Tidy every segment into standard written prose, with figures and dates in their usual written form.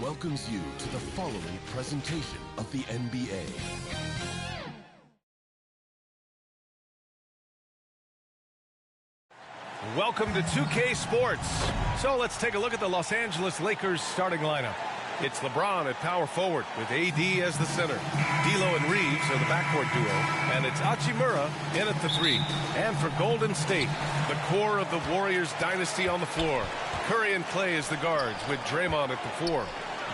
welcomes you to the following presentation of the NBA. Welcome to 2K Sports. So let's take a look at the Los Angeles Lakers starting lineup. It's LeBron at power forward with AD as the center. D'Lo and Reeves are the backcourt duo. And it's Hachimura in at the 3. And for Golden State, the core of the Warriors dynasty on the floor. Curry and Clay as the guards with Draymond at the 4.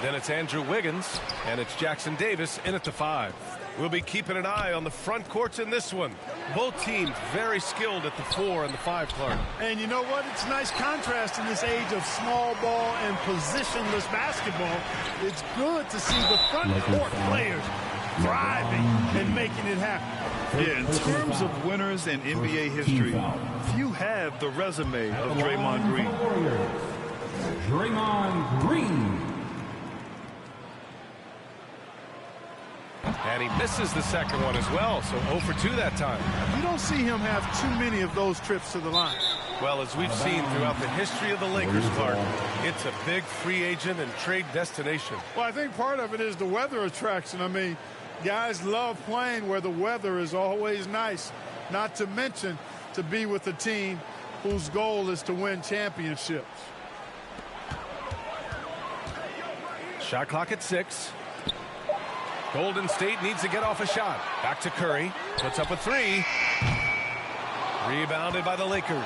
Then it's Andrew Wiggins, and it's Jackson Davis in at the 5. We'll be keeping an eye on the front courts in this one. Both teams very skilled at the 4 and the 5, Clark. And you know what? It's a nice contrast in this age of small ball and positionless basketball. It's good to see the front court players thriving and making it happen. Yeah, in terms of winners in NBA history, few have the resume of Draymond Green. Draymond Green. And he misses the second one as well, so 0 for 2 that time. You don't see him have too many of those trips to the line. Well, as we've seen throughout the history of the Lakers, Clark, it's a big free agent and trade destination. Well, I think part of it is the weather attraction. I mean, guys love playing where the weather is always nice, not to mention to be with a team whose goal is to win championships. Shot clock at 6. Golden State needs to get off a shot. Back to Curry. Puts up a 3. Rebounded by the Lakers.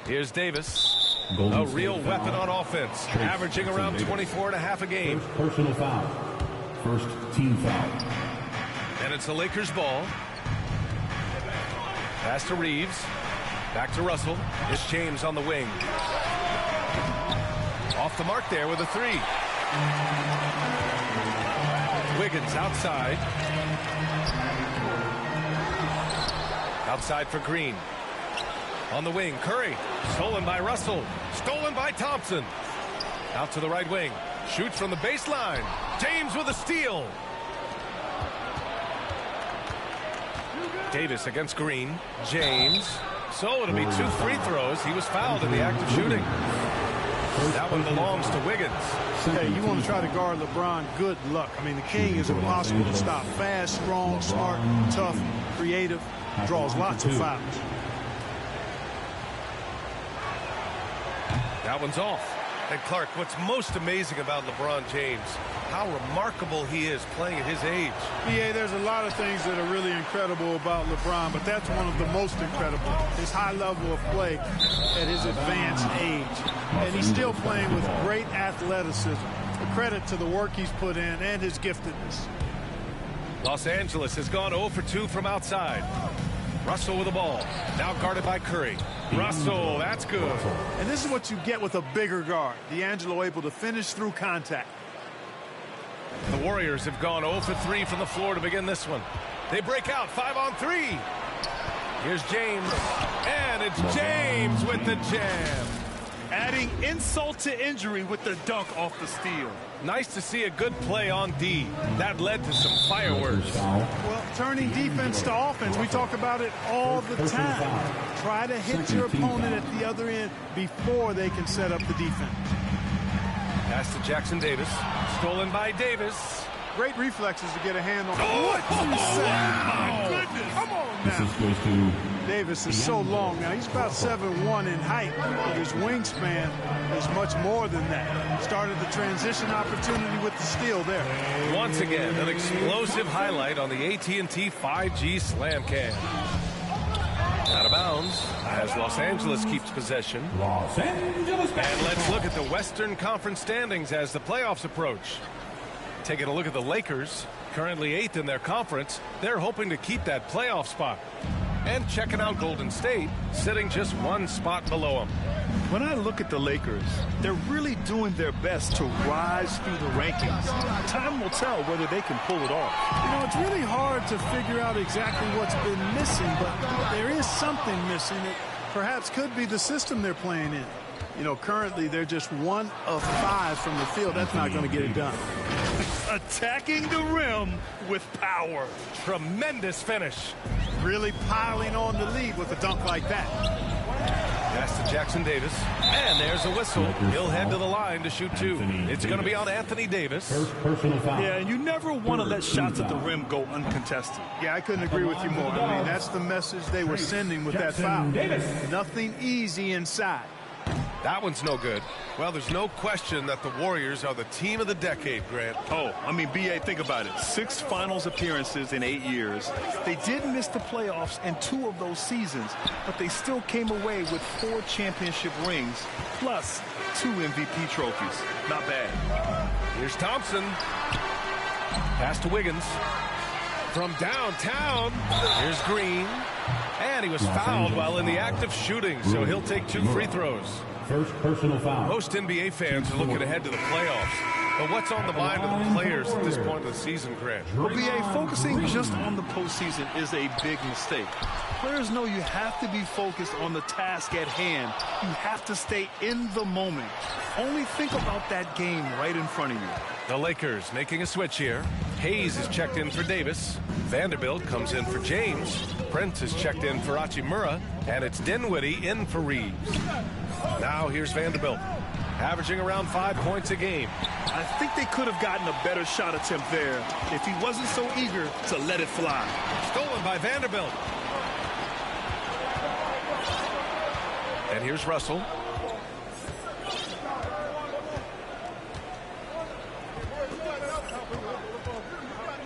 Here's Davis. A real weapon on offense. Averaging around 24.5 a game. First personal foul. First team foul. And it's the Lakers ball. Pass to Reeves. Back to Russell. It's James on the wing. Off the mark there with a 3. Wiggins outside. Outside for Green. On the wing, Curry. Stolen by Russell. Stolen by Thompson. Out to the right wing. Shoots from the baseline. James with a steal. Davis against Green. James. So it'll be 2 free throws. He was fouled in the act of shooting. That one belongs to Wiggins. Hey, you want to try to guard LeBron, good luck. I mean, the king is impossible to stop. Fast, strong, smart, tough, creative, draws lots of fouls. That one's off. And Clark, what's most amazing about LeBron James, how remarkable he is playing at his age. Yeah, there's a lot of things that are really incredible about LeBron, but that's one of the most incredible. His high level of play at his advanced age. And he's still playing with great athleticism. A credit to the work he's put in and his giftedness. Los Angeles has gone 0 for 2 from outside. Russell with the ball. Now guarded by Curry. Russell, that's good. And this is what you get with a bigger guard. D'Angelo able to finish through contact. The Warriors have gone 0 for 3 from the floor to begin this one. They break out 5 on 3. Here's James. And it's James with the jam. Adding insult to injury with the dunk off the steal. Nice to see a good play on D. That led to some fireworks. Well, turning defense to offense, we talk about it all the time. Try to hit your opponent at the other end before they can set up the defense. Pass to Jackson Davis. Stolen by Davis. Great reflexes to get a hand on. What you say? My goodness. Come on now. This goes to Davis is so long now. He's about 7'1" in height, but his wingspan is much more than that. Started the transition opportunity with the steal there. Once again, an explosive highlight on the AT&T 5G Slam Cam. Out of bounds as Los Angeles keeps possession. Los Angeles. And let's look at the Western Conference standings as the playoffs approach. Taking a look at the Lakers, currently 8th in their conference. They're hoping to keep that playoff spot. And checking out Golden State, sitting just 1 spot below them. When I look at the Lakers, they're really doing their best to rise through the rankings. Time will tell whether they can pull it off. You know, it's really hard to figure out exactly what's been missing, but there is something missing that perhaps could be the system they're playing in. You know, currently they're just 1 of 5 from the field. That's not going to get it done. Attacking the rim with power. Tremendous finish. Really piling on the lead with a dunk like that. Pass to Jackson Davis. And there's a whistle. He'll head to the line to shoot two. It's going to be on Anthony Davis. First personal foul. Yeah, and you never want to let shots at the rim go uncontested. Yeah, I couldn't agree with you more. I mean, that's the message they were sending with that foul. Nothing easy inside. That one's no good. Well, there's no question that the Warriors are the team of the decade, Grant. Oh, I mean, B.A., think about it. 6 finals appearances in 8 years. They did miss the playoffs in 2 of those seasons, but they still came away with 4 championship rings, plus 2 MVP trophies. Not bad. Here's Thompson. Pass to Wiggins. From downtown, here's Green. And he was fouled while in the act of shooting, so he'll take 2 free throws. First personal foul. Most NBA fans are looking ahead to the playoffs. But what's on the mind of the players at this point of the season, Grant? Well, B.A., focusing just on the postseason is a big mistake. Players know you have to be focused on the task at hand. You have to stay in the moment. Only think about that game right in front of you. The Lakers making a switch here. Hayes is checked in for Davis. Vanderbilt comes in for James. Prince is checked in for Hachimura. And it's Dinwiddie in for Reeves. Now here's Vanderbilt, averaging around 5 points a game. I think they could have gotten a better shot attempt there if he wasn't so eager to let it fly. Stolen by Vanderbilt. And here's Russell.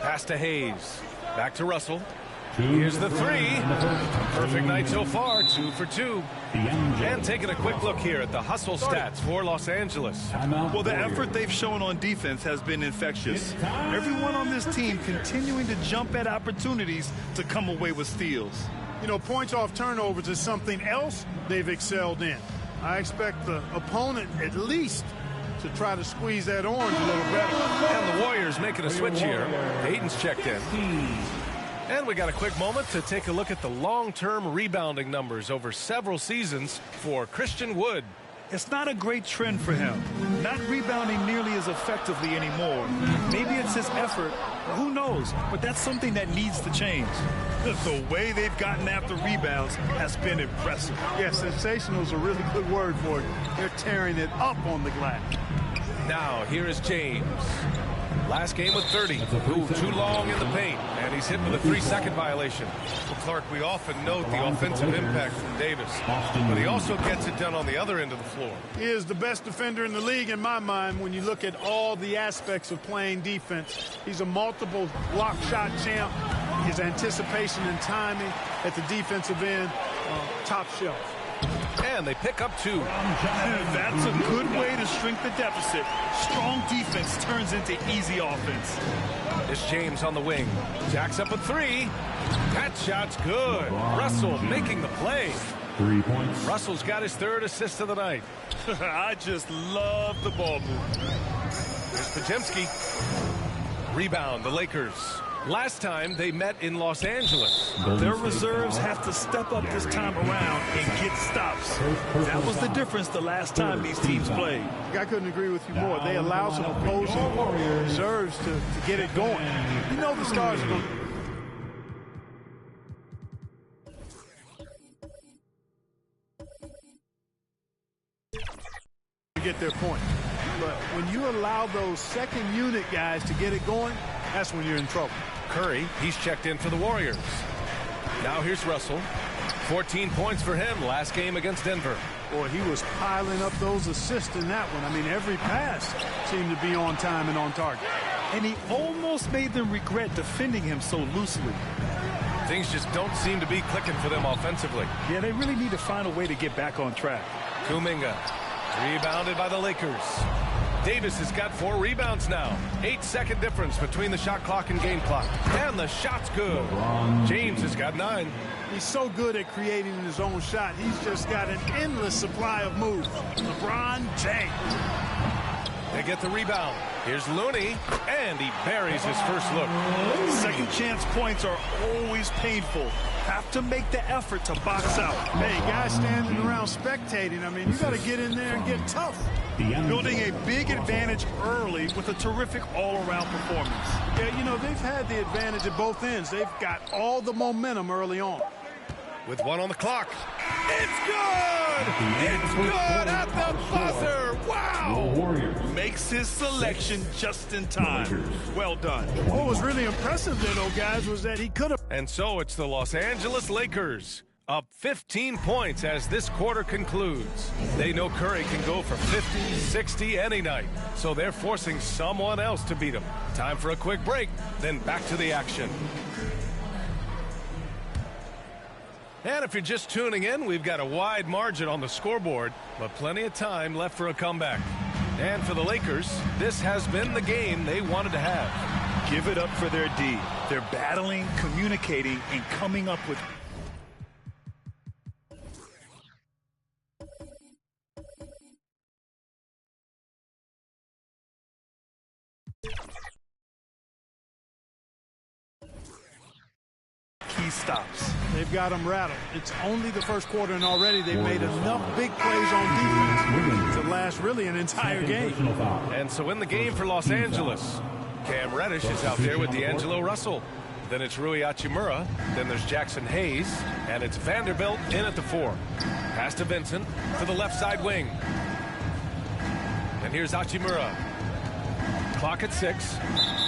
Pass to Hayes. Back to Russell. Here's the 3. Perfect night so far, 2 for 2. And taking a quick look here at the hustle stats for Los Angeles. Well, the effort they've shown on defense has been infectious. Everyone on this team continuing to jump at opportunities to come away with steals. You know, points off turnovers is something else they've excelled in. I expect the opponent at least to try to squeeze that orange a little better. And the Warriors making a switch here. Hayden's checked in. And we got a quick moment to take a look at the long-term rebounding numbers over several seasons for Christian Wood. It's not a great trend for him. Not rebounding nearly as effectively anymore. Maybe it's his effort. Who knows? But that's something that needs to change. The way they've gotten after rebounds has been impressive. Yeah, sensational is a really good word for it. They're tearing it up on the glass. Now, here is James. Last game with 30. Ooh, too long in the paint. And he's hit with a 3-second violation. Well, Clark, we often note the offensive impact from Davis. But he also gets it done on the other end of the floor. He is the best defender in the league in my mind when you look at all the aspects of playing defense. He's a multiple block shot champ. His anticipation and timing at the defensive end, top shelf. And they pick up 2. That's a good way to shrink the deficit. Strong defense turns into easy offense. It's James on the wing. Jacks up a 3. That shot's good. Russell making the play. 3 points. Russell's got his 3rd assist of the night. I just love the ball move. Here's Podziemski. Rebound, the Lakers. Last time they met in Los Angeles. Their reserves have to step up this time around and get stops. That was the difference the last time these teams played. I couldn't agree with you more. They allow some opposing reserves to get it going. You know the Stars are going to get their point. But when you allow those second unit guys to get it going, that's when you're in trouble. Curry, he's checked in for the Warriors. Now here's Russell. 14 points for him last game against Denver. Boy, he was piling up those assists in that one. I mean, every pass seemed to be on time and on target. And he almost made them regret defending him so loosely. Things just don't seem to be clicking for them offensively. Yeah, they really need to find a way to get back on track. Kuminga, rebounded by the Lakers. Davis has got 4 rebounds now. 8-second difference between the shot clock and game clock. And the shot's good. James has got 9. He's so good at creating his own shot. He's just got an endless supply of moves. LeBron James. They get the rebound. Here's Looney, and he buries his first look. Second chance points are always painful. Have to make the effort to box out. Hey, guys standing around spectating, I mean, you got to get in there and get tough. Building a big advantage early with a terrific all-around performance. Yeah, you know, they've had the advantage at both ends. They've got all the momentum early on. with 1 on the clock. It's good! It's good at the buzzer! Wow! Makes his selection just in time. Well done. What was really impressive there, though, guys, was that he could have. And so it's the Los Angeles Lakers up 15 points as this quarter concludes. They know Curry can go for 50, 60 any night, so they're forcing someone else to beat him. Time for a quick break, then back to the action. And if you're just tuning in, we've got a wide margin on the scoreboard, but plenty of time left for a comeback. And for the Lakers, this has been the game they wanted to have. Give it up for their D. They're battling, communicating, and coming up with... key stops. They've got them rattled. It's only the first quarter, and already they've made enough big plays on defense to last really an entire game. And so in the game for Los Angeles, Cam Reddish is out there with D'Angelo Russell. Then it's Rui Hachimura. Then there's Jackson Hayes. And it's Vanderbilt in at the 4. Pass to Vincent to the left side wing. And here's Hachimura. Clock at 6.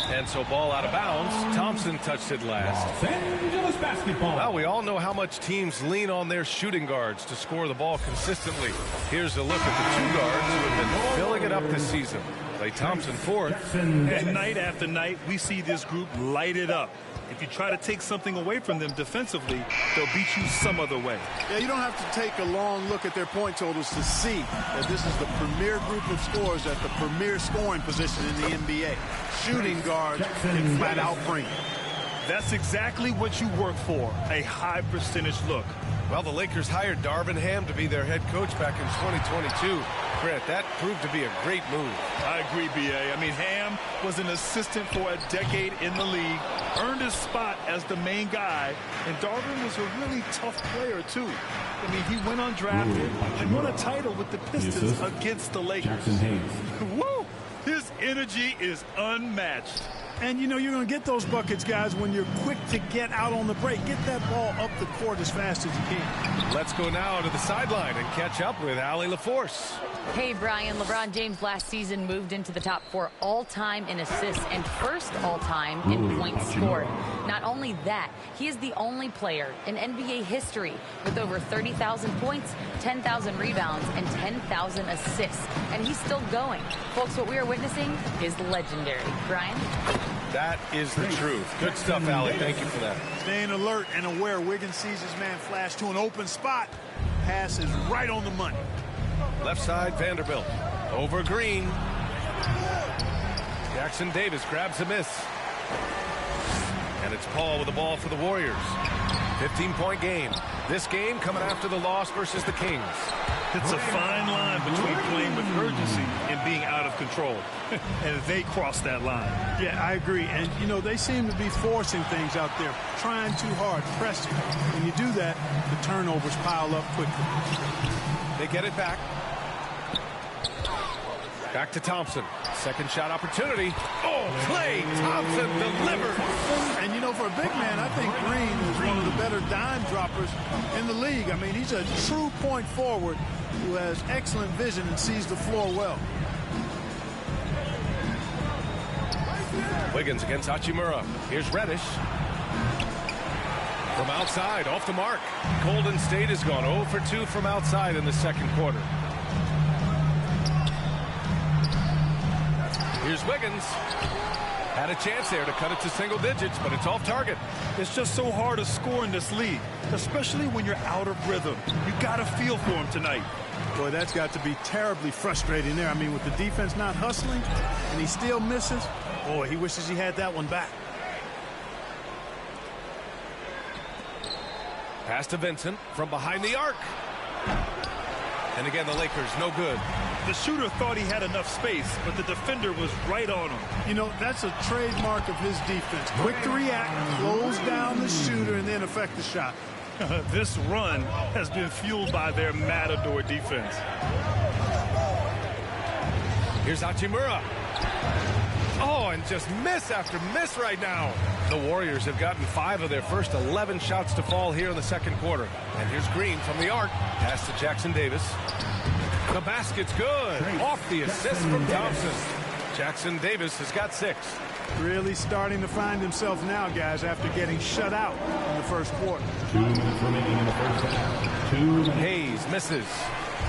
And so ball out of bounds. Thompson touched it last. Los Angeles basketball. Well, we all know how much teams lean on their shooting guards to score the ball consistently. Here's a look at the 2 guards who have been filling it up this season. Klay Thompson fourth. And night after night, we see this group light it up. If you try to take something away from them defensively, they'll beat you some other way. Yeah, you don't have to take a long look at their point totals to see that this is the premier group of scorers at the premier scoring position in the NBA. Shooting guards can flat out bring it. That's exactly what you work for, a high percentage look. Well, the Lakers hired Darvin Ham to be their head coach back in 2022. Grant, that proved to be a great move. I agree, B.A. I mean, Ham was an assistant for a decade in the league, earned his spot as the main guy, and Darvin was a really tough player, too. I mean, he went undrafted and won a title with the Pistons against the Lakers. Jackson Hayes. Woo! His energy is unmatched. And, you know, you're going to get those buckets, guys, when you're quick to get out on the break. Get that ball up the court as fast as you can. Let's go now to the sideline and catch up with Allie LaForce. Hey, Brian. LeBron James last season moved into the top 4 all-time in assists and first all-time in points scored. Not only that, he is the only player in NBA history with over 30,000 points, 10,000 rebounds, and 10,000 assists. And he's still going. Folks, what we are witnessing is legendary. Brian? That is the truth. Good stuff, Allie. Thank you for that. Staying alert and aware. Wiggins sees his man flash to an open spot. Pass is right on the money. Left side, Vanderbilt. Over Green. Jackson Davis grabs a miss. And it's Paul with the ball for the Warriors. 15-point game. This game coming after the loss versus the Kings. It's a fine line between playing with urgency and being out of control. And they crossed that line. Yeah, I agree. And, you know, they seem to be forcing things out there, trying too hard, pressing. When you do that, the turnovers pile up quickly. They get it back. Back to Thompson. Second shot opportunity. Oh, Klay Thompson delivers. And, you know, for a big man, I think Green is one of the better dime droppers in the league. I mean, he's a true point forward who has excellent vision and sees the floor well. Wiggins against Hachimura. Here's Reddish. From outside, off the mark. Golden State has gone 0 for 2 from outside in the second quarter. Here's Wiggins. Had a chance there to cut it to single digits, but it's off target. It's just so hard to score in this league, especially when you're out of rhythm. You got to feel for him tonight. Boy, that's got to be terribly frustrating there. I mean, with the defense not hustling and he still misses, boy, he wishes he had that one back. Pass to Vincent from behind the arc. And again, the Lakers, no good. The shooter thought he had enough space, but the defender was right on him. You know, that's a trademark of his defense. Quick to react, close down the shooter, and then affect the shot. This run has been fueled by their matador defense. Here's Hachimura. Oh, and just miss after miss right now. The Warriors have gotten 5 of their first 11 shots to fall here in the second quarter. And here's Green from the arc. Pass to Jackson Davis. The basket's good. Off the assist from Thompson. Jackson Davis has got 6. Really starting to find himself now, guys, after getting shut out in the first quarter. 2 minutes remaining in the first half. 2 minutes. Hayes misses.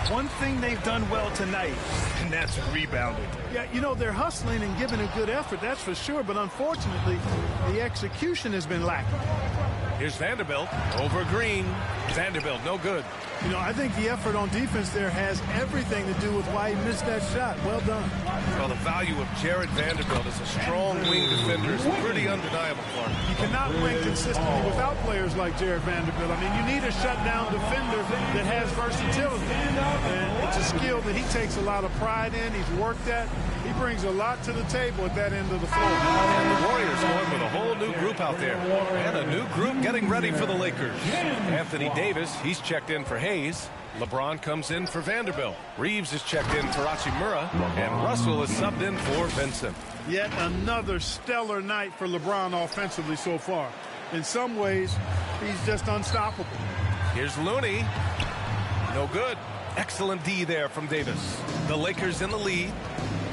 One thing they've done well tonight, and that's rebounding. Yeah, you know, they're hustling and giving a good effort, that's for sure, but unfortunately, the execution has been lacking. Here's Vanderbilt over Green. Vanderbilt, no good. You know, I think the effort on defense there has everything to do with why he missed that shot. Well done. Well, the value of Jared Vanderbilt as a strong wing defender is pretty undeniable, Clark. You cannot win consistently without players like Jared Vanderbilt. I mean, you need a shutdown defender that has versatility. And it's a skill that he takes a lot of pride in. He's worked at. He brings a lot to the table at that end of the floor. And the Warriors going with a whole new group out there. And a new group getting ready for the Lakers. Anthony Davis, he's checked in for Hayes. LeBron comes in for Vanderbilt. Reeves is checked in for Hachimura. And Russell is subbed in for Vincent. Yet another stellar night for LeBron offensively so far. In some ways, he's just unstoppable. Here's Looney. No good. Excellent D there from Davis. The Lakers in the lead.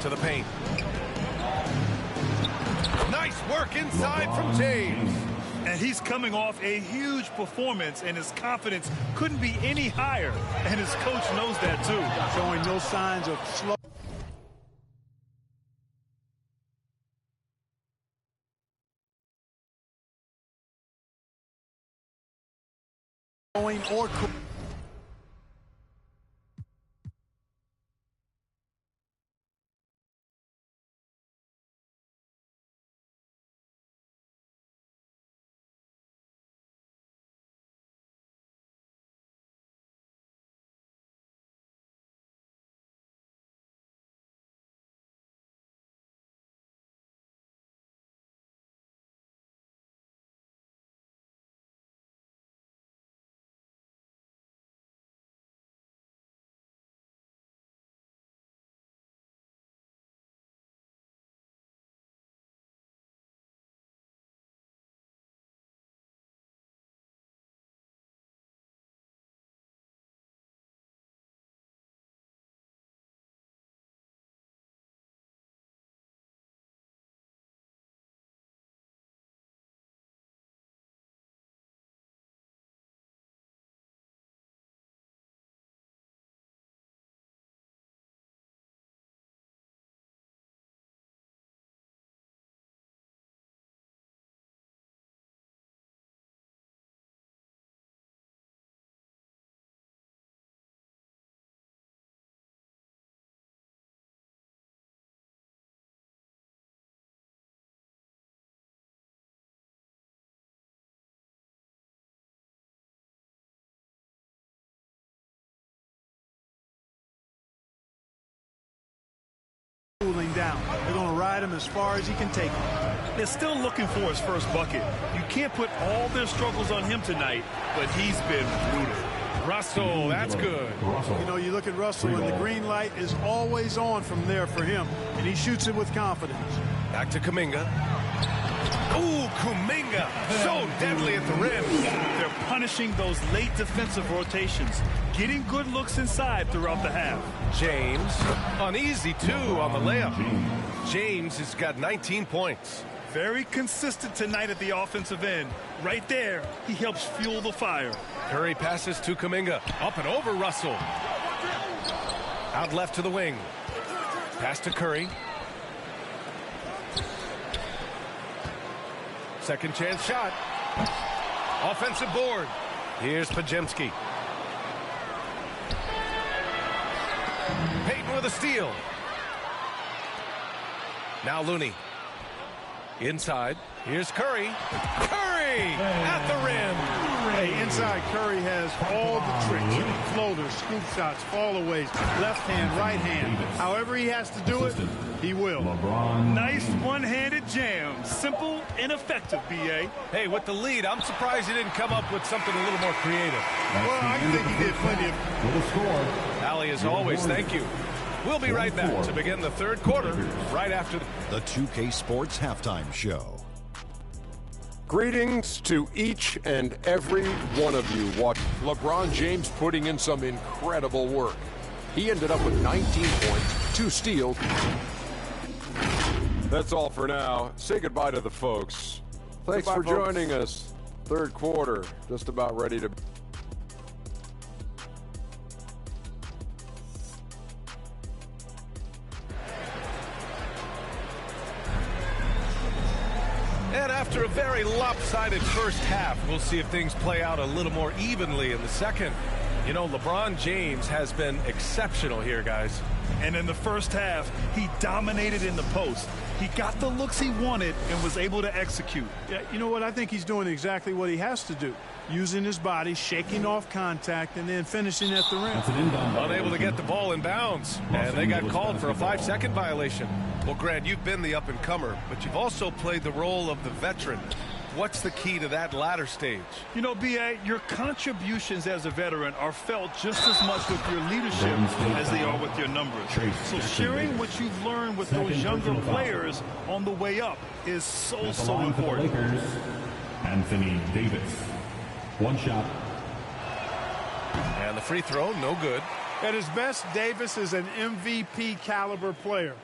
To the paint. Nice work inside from James. And he's coming off a huge performance, and his confidence couldn't be any higher. And his coach knows that, too. Showing no signs of slowing or cooling down. They're going to ride him as far as he can take him. They're still looking for his first bucket. You can't put all their struggles on him tonight, but he's been brutal. Russell, that's good. You know, you look at Russell, and the green light is always on from there for him, and he shoots it with confidence. Back to Kuminga. Ooh, Kuminga, so deadly at the rim. They're punishing those late defensive rotations, getting good looks inside throughout the half. James, uneasy too on the layup. James has got 19 points. Very consistent tonight at the offensive end. Right there, he helps fuel the fire. Curry passes to Kuminga. Up and over Russell. Out left to the wing. Pass to Curry. Second chance shot. Offensive board. Here's Pajemski. Payton with a steal. Now Looney. Inside. Here's Curry. Curry at the rim. Hey, inside Curry has all the tricks. Floaters, scoop shots, fallaways, left hand, right hand. However he has to do it, he will. Nice one-handed jam. Simple and effective, B.A. Hey, with the lead, I'm surprised he didn't come up with something a little more creative. Well, I think he did plenty of... Allie, as always, thank you. We'll be right back to begin the third quarter right after the 2K Sports Halftime Show. Greetings to each and every one of you. Watch LeBron James putting in some incredible work. He ended up with 19 points, 2 steals. That's all for now. Say goodbye to the folks. Thanks for joining us. Third quarter, just about ready to... And after a very lopsided first half, we'll see if things play out a little more evenly in the second. You know, LeBron James has been exceptional here, guys. And in the first half, he dominated in the post. He got the looks he wanted and was able to execute. Yeah, you know what? I think he's doing exactly what he has to do. Using his body, shaking off contact, and then finishing at the rim. Unable to get the ball in bounds. And they got called for a 5-second violation. Well, Grant, you've been the up-and-comer, but you've also played the role of the veteran. What's the key to that latter stage? You know, B.A., your contributions as a veteran are felt just as much with your leadership as they are with your numbers. So sharing what you've learned with those younger players on the way up is so important. Anthony Davis. One shot. And the free throw, no good. At his best, Davis is an MVP caliber player.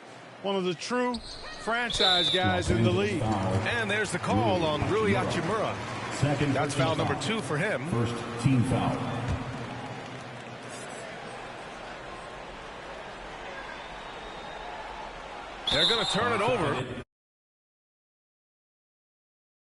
One of the true franchise guys in the league. And there's the call on Rui Hachimura. That's foul number 2 for him. First team foul. They're going to turn it over.